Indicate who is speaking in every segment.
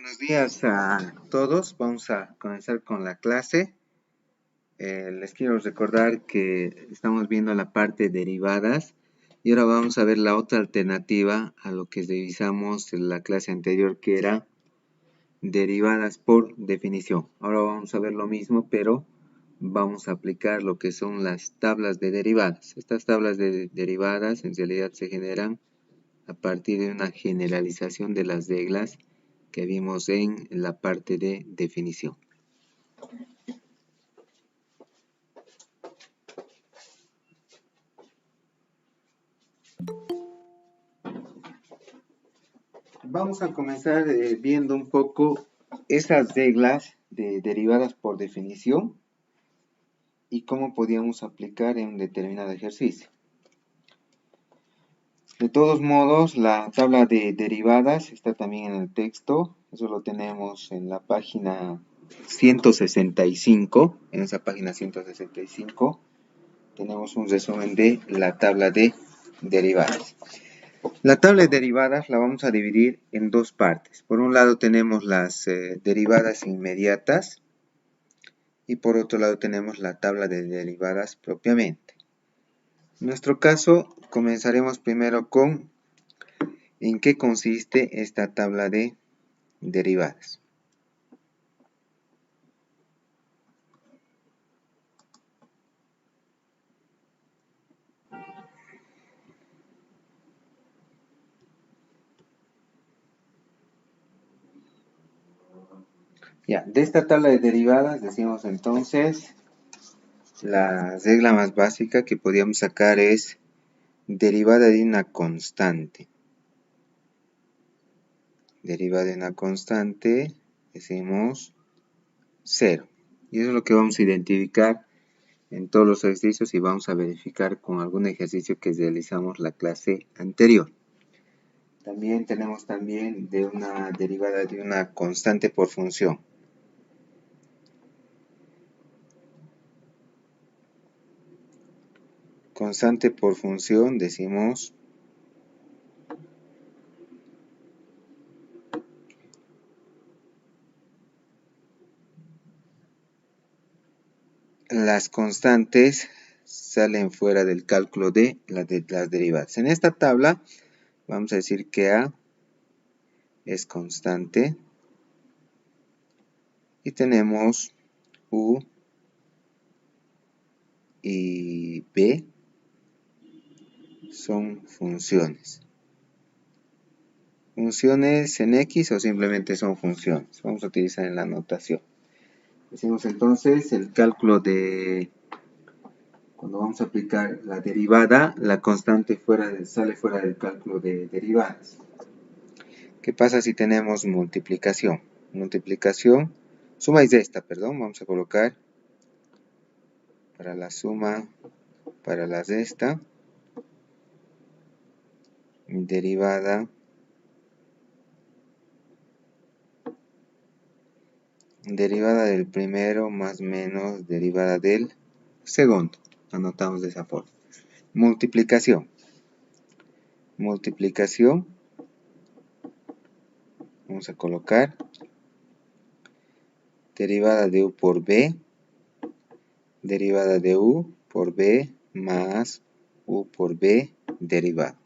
Speaker 1: Buenos días a todos. Vamos a comenzar con la clase. Les quiero recordar que estamos viendo la parte derivadas y ahora vamos a ver la otra alternativa a lo que revisamos en la clase anterior, que era derivadas por definición. Ahora vamos a ver lo mismo, pero vamos a aplicar lo que son las tablas de derivadas. Estas tablas de derivadas en realidad se generan a partir de una generalización de las reglas que vimos en la parte de definición. Vamos a comenzar viendo un poco esas reglas de derivadas por definición y cómo podíamos aplicar en un determinado ejercicio. De todos modos, la tabla de derivadas está también en el texto. Eso lo tenemos en la página 165. En esa página 165 tenemos un resumen de la tabla de derivadas. La tabla de derivadas la vamos a dividir en dos partes. Por un lado tenemos las derivadas inmediatas y por otro lado tenemos la tabla de derivadas propiamente. En nuestro caso comenzaremos primero con en qué consiste esta tabla de derivadas. Ya, de esta tabla de derivadas decimos entonces la regla más básica que podíamos sacar es derivada de una constante. Derivada de una constante decimos 0. Y eso es lo que vamos a identificar en todos los ejercicios y vamos a verificar con algún ejercicio que realizamos la clase anterior. También tenemos de una derivada de una constante por función. Constante por función decimos las constantes salen fuera del cálculo de las derivadas. En esta tabla vamos a decir que A es constante y tenemos U y B son funciones. Funciones en X o simplemente son funciones. Vamos a utilizar en la notación. Decimos entonces el cálculo de cuando vamos a aplicar la derivada, la constante sale fuera del cálculo de derivadas. ¿Qué pasa si tenemos multiplicación? Multiplicación, suma y resta, perdón, vamos a colocar para la suma, para la resta, derivada del primero más menos derivada del segundo. Anotamos de esa forma. Multiplicación. Multiplicación. Vamos a colocar derivada de U por B. Derivada de U por B más U por B derivado.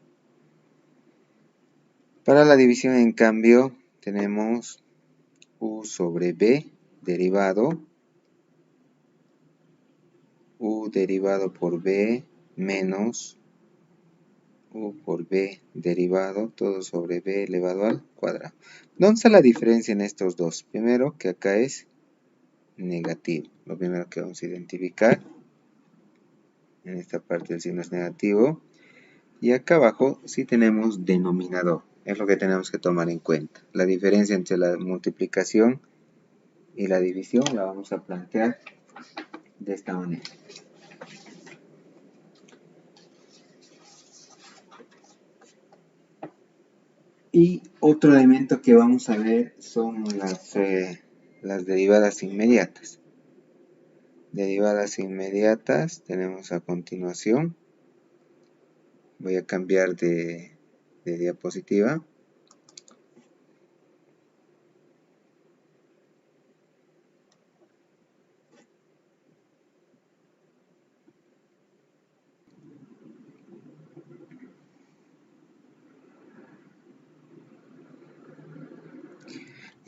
Speaker 1: Para la división, en cambio, tenemos U sobre B derivado. U derivado por B menos U por B derivado, todo sobre B elevado al cuadrado. ¿Dónde está la diferencia en estos dos? Primero, que acá es negativo. Lo primero que vamos a identificar. En esta parte el signo es negativo. Y acá abajo sí tenemos denominador. Es lo que tenemos que tomar en cuenta. La diferencia entre la multiplicación y la división la vamos a plantear de esta manera. Y otro elemento que vamos a ver son las derivadas inmediatas. Derivadas inmediatas tenemos a continuación. Voy a cambiar de diapositiva.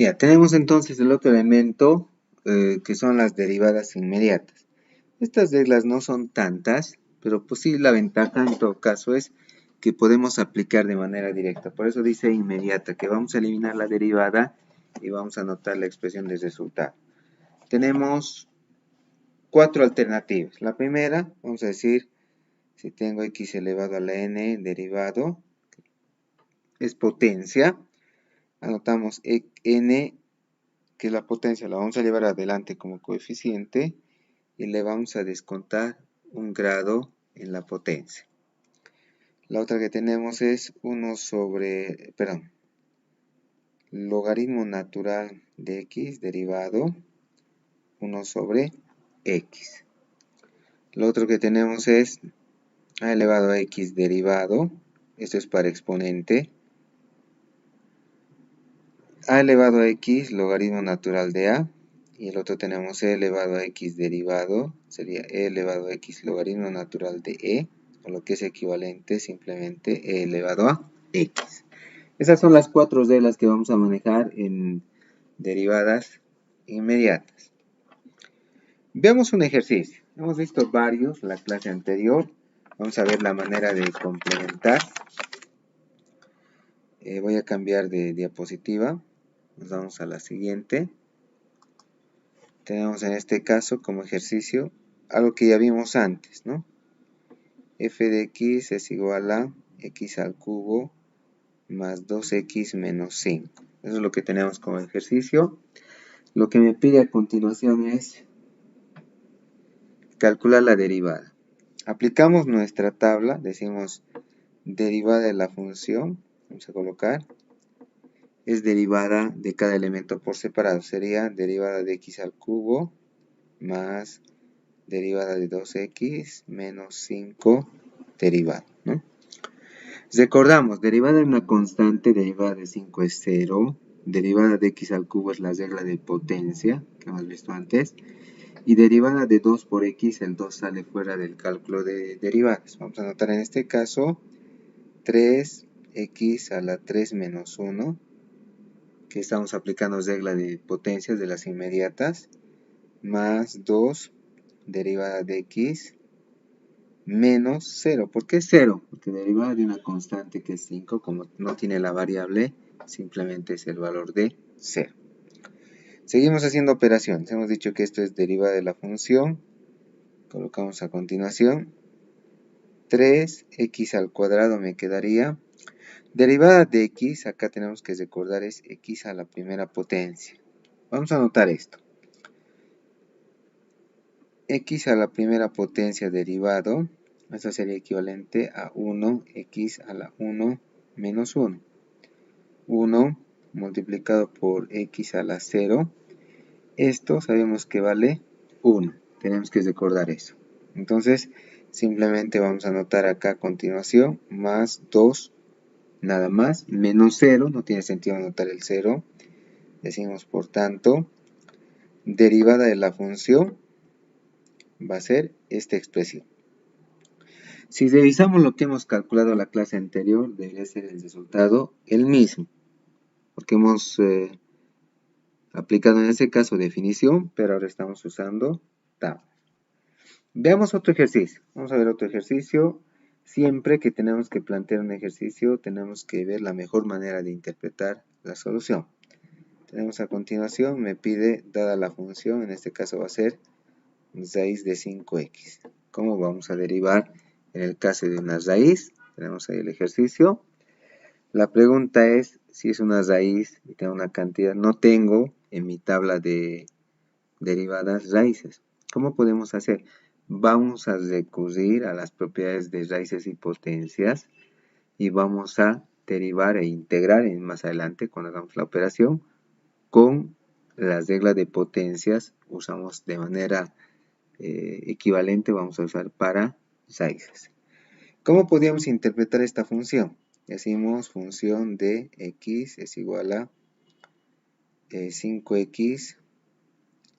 Speaker 1: Ya, tenemos entonces el otro elemento que son las derivadas inmediatas. Estas reglas no son tantas, pero pues sí, la ventaja en todo caso es que podemos aplicar de manera directa. Por eso dice inmediata, que vamos a eliminar la derivada y vamos a anotar la expresión de resultado. Tenemos 4 alternativas. La primera, vamos a decir, si tengo x elevado a la n derivado, es potencia. Anotamos n, que es la potencia, la vamos a llevar adelante como coeficiente y le vamos a descontar un grado en la potencia. La otra que tenemos es logaritmo natural de x derivado 1 sobre x. Lo otro que tenemos es a elevado a x derivado, esto es para exponente, a elevado a x logaritmo natural de a, y el otro tenemos e elevado a x derivado, sería e elevado a x logaritmo natural de e, o lo que es equivalente simplemente e elevado a x. Esas son las 4 reglas que vamos a manejar en derivadas inmediatas. Veamos un ejercicio. Hemos visto varios la clase anterior. Vamos a ver la manera de complementar. Voy a cambiar de diapositiva. Nos vamos a la siguiente. Tenemos en este caso como ejercicio algo que ya vimos antes, ¿no? F de x es igual a x al cubo más 2x menos 5. Eso es lo que tenemos como ejercicio. Lo que me pide a continuación es calcular la derivada. Aplicamos nuestra tabla, decimos derivada de la función, vamos a colocar, es derivada de cada elemento por separado, sería derivada de x al cubo más derivada de 2x menos 5 derivada, ¿no? Recordamos, derivada de una constante, derivada de 5 es 0, derivada de x al cubo es la regla de potencia que hemos visto antes, y derivada de 2 por x, el 2 sale fuera del cálculo de derivadas. Vamos a anotar en este caso 3x a la 3 menos 1, que estamos aplicando regla de potencias de las inmediatas, más 2 derivada de x menos 0. ¿Por qué 0? Porque derivada de una constante que es 5, como no tiene la variable, simplemente es el valor de 0. Seguimos haciendo operaciones. Hemos dicho que esto es derivada de la función. Colocamos a continuación 3x al cuadrado me quedaría. Derivada de x, acá tenemos que recordar, es x a la primera potencia. Vamos a anotar esto. X a la primera potencia derivado, esto sería equivalente a 1x a la 1 menos 1. 1 multiplicado por x a la 0. Esto sabemos que vale 1. Tenemos que recordar eso. Entonces, simplemente vamos a anotar acá a continuación, más 2, nada más, menos 0, no tiene sentido anotar el 0. Decimos, por tanto, derivada de la función va a ser esta expresión. Si revisamos lo que hemos calculado en la clase anterior, debería ser el resultado el mismo, porque hemos aplicado en este caso definición, pero ahora estamos usando tabla. Veamos otro ejercicio. Vamos a ver otro ejercicio. Siempre que tenemos que plantear un ejercicio, tenemos que ver la mejor manera de interpretar la solución. Tenemos a continuación, me pide, dada la función, en este caso va a ser raíz de 5x. ¿Cómo vamos a derivar en el caso de una raíz? Tenemos ahí el ejercicio. La pregunta es si es una raíz y tengo una cantidad. No tengo en mi tabla de derivadas raíces. ¿Cómo podemos hacer? Vamos a recurrir a las propiedades de raíces y potencias y vamos a derivar e integrar más adelante cuando hagamos la operación con las reglas de potencias. Usamos de manera equivalente, vamos a usar para raíces. ¿Cómo podríamos interpretar esta función? Decimos función de x es igual a 5x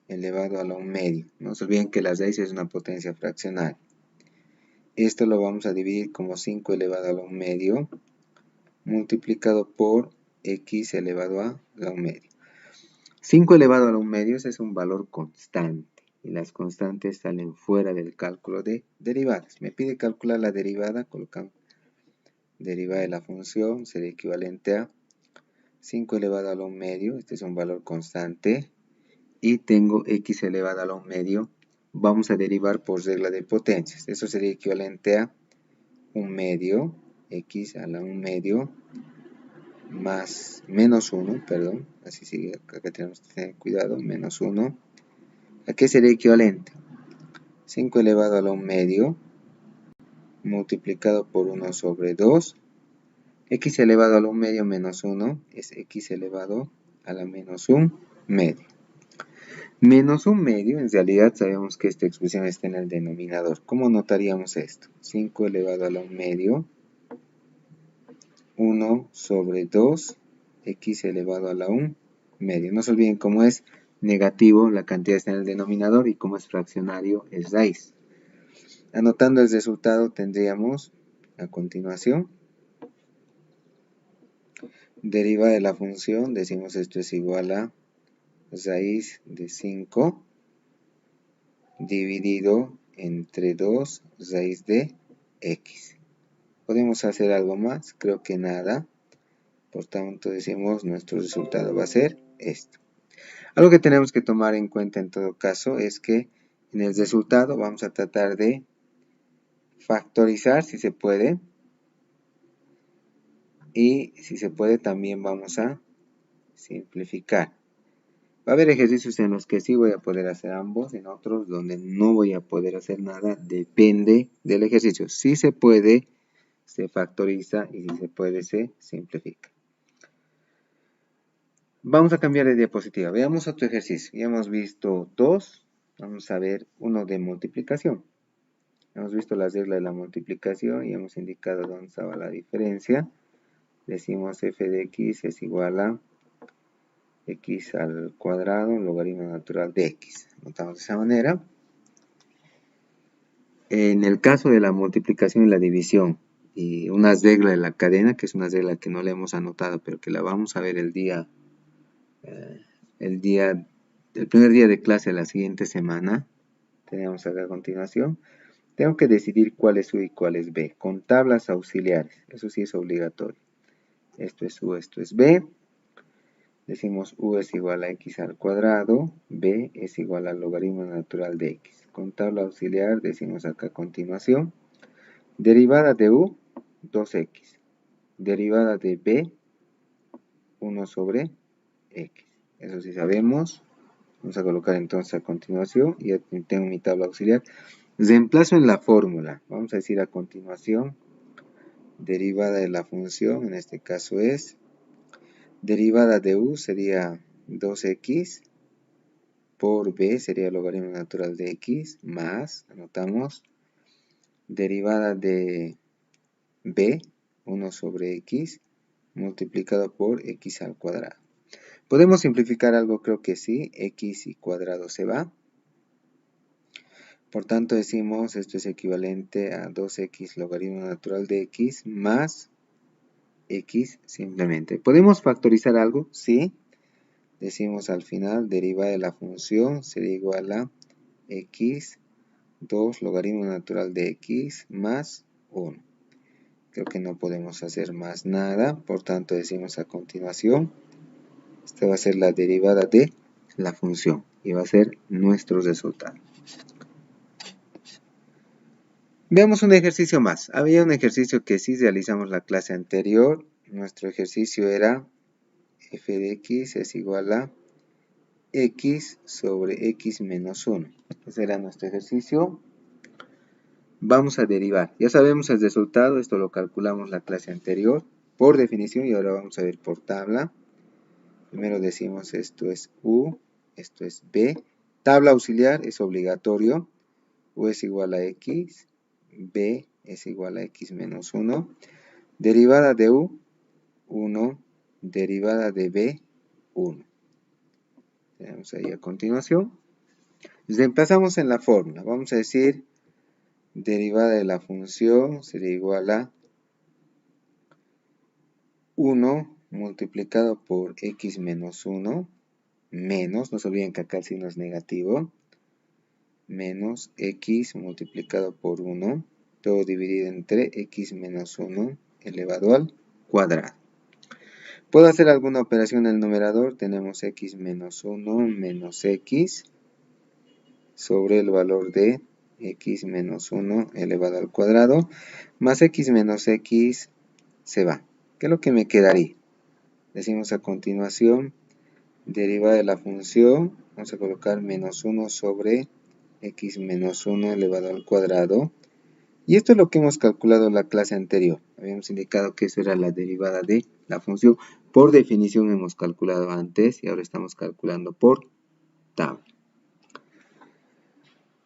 Speaker 1: elevado a la 1 medio. No se olviden que la raíz es una potencia fraccional. Esto lo vamos a dividir como 5 elevado a la 1 medio multiplicado por x elevado a la 1 medio. 5 elevado a la 1 medio es un valor constante. Y las constantes salen fuera del cálculo de derivadas. Me pide calcular la derivada, colocamos derivada de la función, sería equivalente a 5 elevado a la 1 medio, este es un valor constante, y tengo x elevado a la 1 medio, vamos a derivar por regla de potencias, eso sería equivalente a 1 medio, x a la 1 medio, más menos 1, perdón, así sigue, acá tenemos que tener cuidado, menos 1, ¿a qué sería equivalente? 5 elevado a la 1 medio, multiplicado por 1 sobre 2, x elevado a la 1 medio menos 1 es x elevado a la menos 1 medio. Menos 1 medio, en realidad sabemos que esta expresión está en el denominador. ¿Cómo notaríamos esto? 5 elevado a la 1 medio, 1 sobre 2, x elevado a la 1 medio. No se olviden cómo es negativo, la cantidad está en el denominador, y como es fraccionario, es raíz. Anotando el resultado tendríamos a continuación derivada de la función, decimos esto es igual a raíz de 5 dividido entre 2 raíz de x. ¿Podemos hacer algo más? Creo que nada. Por tanto decimos nuestro resultado va a ser esto. Algo que tenemos que tomar en cuenta en todo caso es que en el resultado vamos a tratar de factorizar si se puede. Y si se puede también vamos a simplificar. Va a haber ejercicios en los que sí voy a poder hacer ambos, en otros donde no voy a poder hacer nada, depende del ejercicio. Si se puede, se factoriza, y si se puede, se simplifica. Vamos a cambiar de diapositiva. Veamos otro ejercicio. Ya hemos visto dos, vamos a ver uno de multiplicación. Hemos visto la regla de la multiplicación y hemos indicado dónde estaba la diferencia. Decimos f de x es igual a x al cuadrado, logaritmo natural de x. Notamos de esa manera. En el caso de la multiplicación y la división, y una regla de la cadena, que es una regla que no le hemos anotado, pero que la vamos a ver el primer día de clase de la siguiente semana, tenemos acá a continuación. Tengo que decidir cuál es U y cuál es B, con tablas auxiliares, eso sí es obligatorio. Esto es U, esto es B. Decimos U es igual a x al cuadrado, B es igual al logaritmo natural de x. Con tabla auxiliar decimos acá a continuación, derivada de U, 2x. Derivada de B, 1 sobre x. Eso sí sabemos. Vamos a colocar entonces a continuación, ya tengo mi tabla auxiliar. Reemplazo en la fórmula. Vamos a decir a continuación, derivada de la función, en este caso es, derivada de U sería 2x, por b sería el logaritmo natural de x, más, anotamos, derivada de b, 1 sobre x, multiplicado por x al cuadrado. ¿Podemos simplificar algo? Creo que sí, x y cuadrado se va. Por tanto decimos, esto es equivalente a 2x logaritmo natural de x más x simplemente. ¿Podemos factorizar algo? Sí. Decimos al final, derivada de la función sería igual a x 2 logaritmo natural de x más 1. Creo que no podemos hacer más nada, por tanto decimos a continuación, esta va a ser la derivada de la función y va a ser nuestro resultado. Veamos un ejercicio más. Había un ejercicio que sí realizamos la clase anterior. Nuestro ejercicio era f de x es igual a x sobre x menos 1. Ese era nuestro ejercicio. Vamos a derivar. Ya sabemos el resultado, esto lo calculamos la clase anterior por definición y ahora vamos a ver por tabla. Primero decimos esto es U, esto es B. Tabla auxiliar es obligatorio. U es igual a x, B es igual a x menos 1. Derivada de U, 1. Derivada de B, 1. Tenemos ahí a continuación. Reemplazamos en la fórmula. Vamos a decir, derivada de la función sería igual a 1 multiplicado por x menos 1 menos, no se olviden que acá el signo es negativo, menos x multiplicado por 1, todo dividido entre x menos 1 elevado al cuadrado. ¿Puedo hacer alguna operación en el numerador? Tenemos x menos 1 menos x sobre el valor de x menos 1 elevado al cuadrado, más x menos x se va. ¿Qué es lo que me quedaría? Decimos a continuación, derivada de la función, vamos a colocar menos 1 sobre x menos 1 elevado al cuadrado. Y esto es lo que hemos calculado en la clase anterior. Habíamos indicado que eso era la derivada de la función. Por definición hemos calculado antes y ahora estamos calculando por tabla.